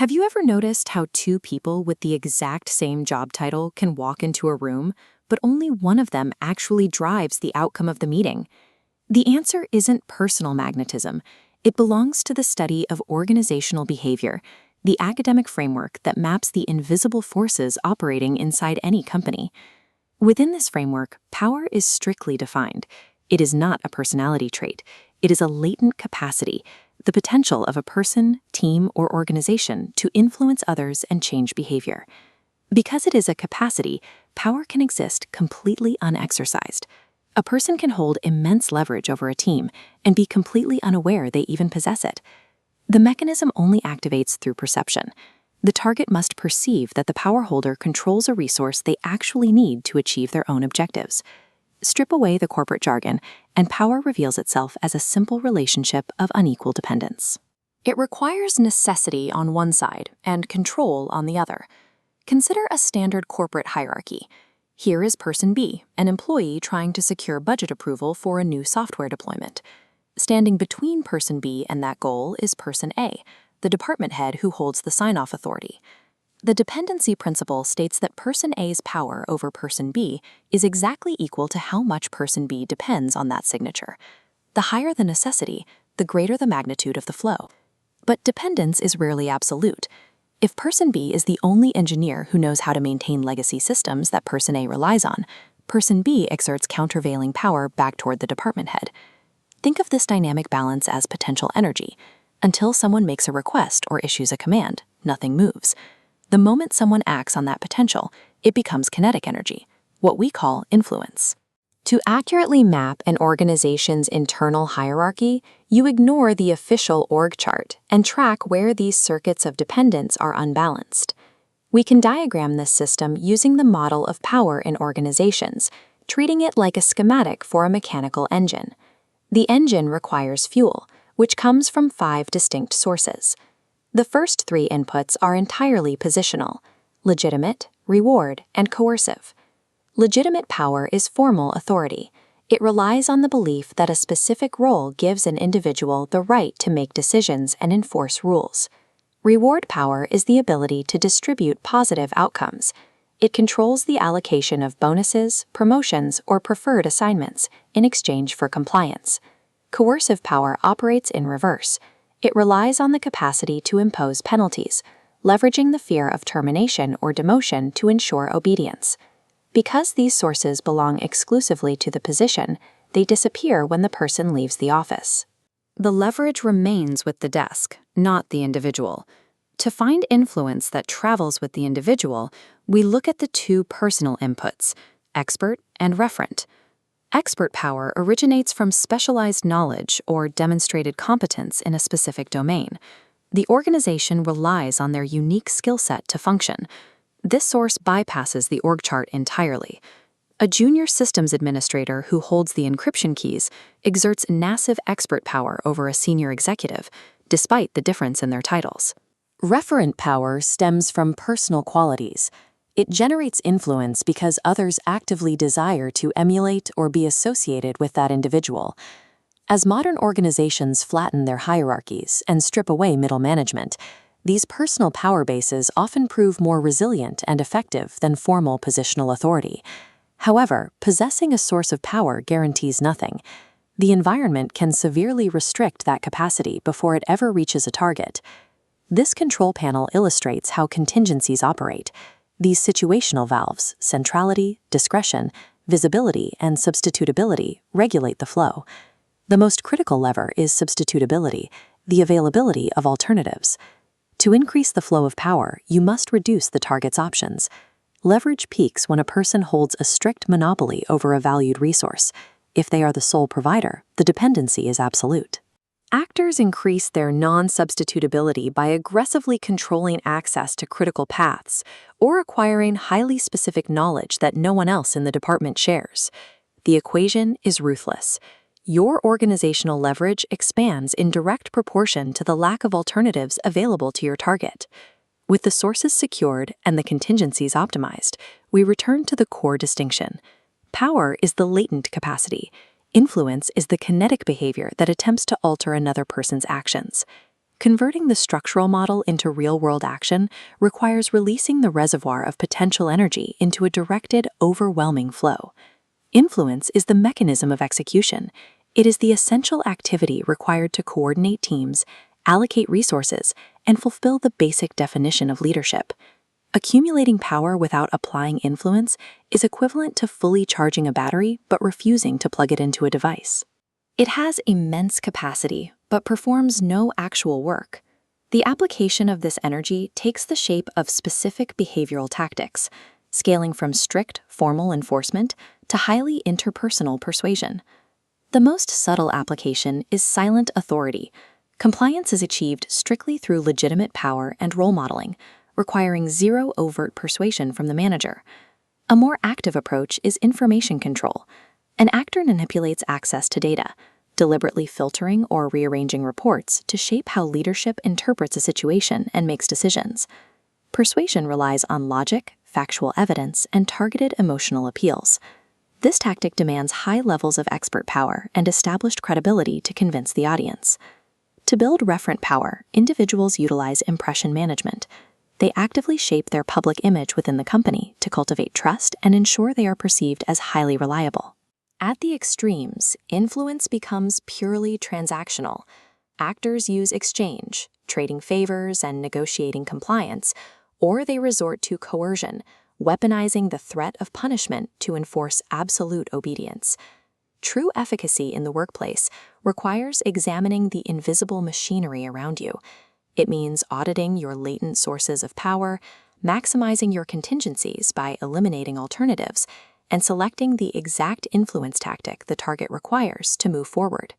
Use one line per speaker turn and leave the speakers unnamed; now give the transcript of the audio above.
Have you ever noticed how two people with the exact same job title can walk into a room, but only one of them actually drives the outcome of the meeting? The answer isn't personal magnetism. It belongs to the study of organizational behavior, the academic framework that maps the invisible forces operating inside any company. Within this framework, power is strictly defined. It is not a personality trait. It is a latent capacity, the potential of a person, team, or organization to influence others and change behavior. Because it is a capacity, power can exist completely unexercised. A person can hold immense leverage over a team and be completely unaware they even possess it. The mechanism only activates through perception. The target must perceive that the power holder controls a resource they actually need to achieve their own objectives. Strip away the corporate jargon, and power reveals itself as a simple relationship of unequal dependence. It requires necessity on one side and control on the other. Consider a standard corporate hierarchy. Here is Person B, an employee trying to secure budget approval for a new software deployment. Standing between Person B and that goal is Person A, the department head who holds the sign-off authority. The dependency principle states that Person A's power over Person B is exactly equal to how much Person B depends on that signature. The higher the necessity, the greater the magnitude of the flow. But dependence is rarely absolute. If Person B is the only engineer who knows how to maintain legacy systems that Person A relies on, Person B exerts countervailing power back toward the department head. Think of this dynamic balance as potential energy. Until someone makes a request or issues a command, nothing moves. The moment someone acts on that potential, it becomes kinetic energy, what we call influence. To accurately map an organization's internal hierarchy, you ignore the official org chart and track where these circuits of dependence are unbalanced. We can diagram this system using the model of power in organizations, treating it like a schematic for a mechanical engine. The engine requires fuel, which comes from 5 distinct sources. The first 3 inputs are entirely positional: legitimate, reward, and coercive. Legitimate power is formal authority. It relies on the belief that a specific role gives an individual the right to make decisions and enforce rules. Reward power is the ability to distribute positive outcomes. It controls the allocation of bonuses, promotions, or preferred assignments in exchange for compliance. Coercive power operates in reverse. It relies on the capacity to impose penalties, leveraging the fear of termination or demotion to ensure obedience. Because these sources belong exclusively to the position, they disappear when the person leaves the office. The leverage remains with the desk, not the individual. To find influence that travels with the individual, we look at the 2 personal inputs, expert and referent. Expert power originates from specialized knowledge or demonstrated competence in a specific domain. The organization relies on their unique skill set to function. This source bypasses the org chart entirely. A junior systems administrator who holds the encryption keys exerts massive expert power over a senior executive, despite the difference in their titles. Referent power stems from personal qualities. It generates influence because others actively desire to emulate or be associated with that individual. As modern organizations flatten their hierarchies and strip away middle management, these personal power bases often prove more resilient and effective than formal positional authority. However, possessing a source of power guarantees nothing. The environment can severely restrict that capacity before it ever reaches a target. This control panel illustrates how contingencies operate. These situational valves, centrality, discretion, visibility, and substitutability, regulate the flow. The most critical lever is substitutability, the availability of alternatives. To increase the flow of power, you must reduce the target's options. Leverage peaks when a person holds a strict monopoly over a valued resource. If they are the sole provider, the dependency is absolute. Actors increase their non-substitutability by aggressively controlling access to critical paths or acquiring highly specific knowledge that no one else in the department shares. The equation is ruthless. Your organizational leverage expands in direct proportion to the lack of alternatives available to your target. With the sources secured and the contingencies optimized, we return to the core distinction. Power is the latent capacity. Influence is the kinetic behavior that attempts to alter another person's actions. Converting the structural model into real-world action requires releasing the reservoir of potential energy into a directed, overwhelming flow. Influence is the mechanism of execution. It is the essential activity required to coordinate teams, allocate resources, and fulfill the basic definition of leadership. Accumulating power without applying influence is equivalent to fully charging a battery but refusing to plug it into a device. It has immense capacity, but performs no actual work. The application of this energy takes the shape of specific behavioral tactics, scaling from strict, formal enforcement to highly interpersonal persuasion. The most subtle application is silent authority. Compliance is achieved strictly through legitimate power and role modeling, requiring zero overt persuasion from the manager. A more active approach is information control. An actor manipulates access to data, deliberately filtering or rearranging reports to shape how leadership interprets a situation and makes decisions. Persuasion relies on logic, factual evidence, and targeted emotional appeals. This tactic demands high levels of expert power and established credibility to convince the audience. To build referent power, individuals utilize impression management. They actively shape their public image within the company to cultivate trust and ensure they are perceived as highly reliable. At the extremes, influence becomes purely transactional. Actors use exchange, trading favors and negotiating compliance, or they resort to coercion, weaponizing the threat of punishment to enforce absolute obedience. True efficacy in the workplace requires examining the invisible machinery around you. It means auditing your latent sources of power, maximizing your contingencies by eliminating alternatives, and selecting the exact influence tactic the target requires to move forward.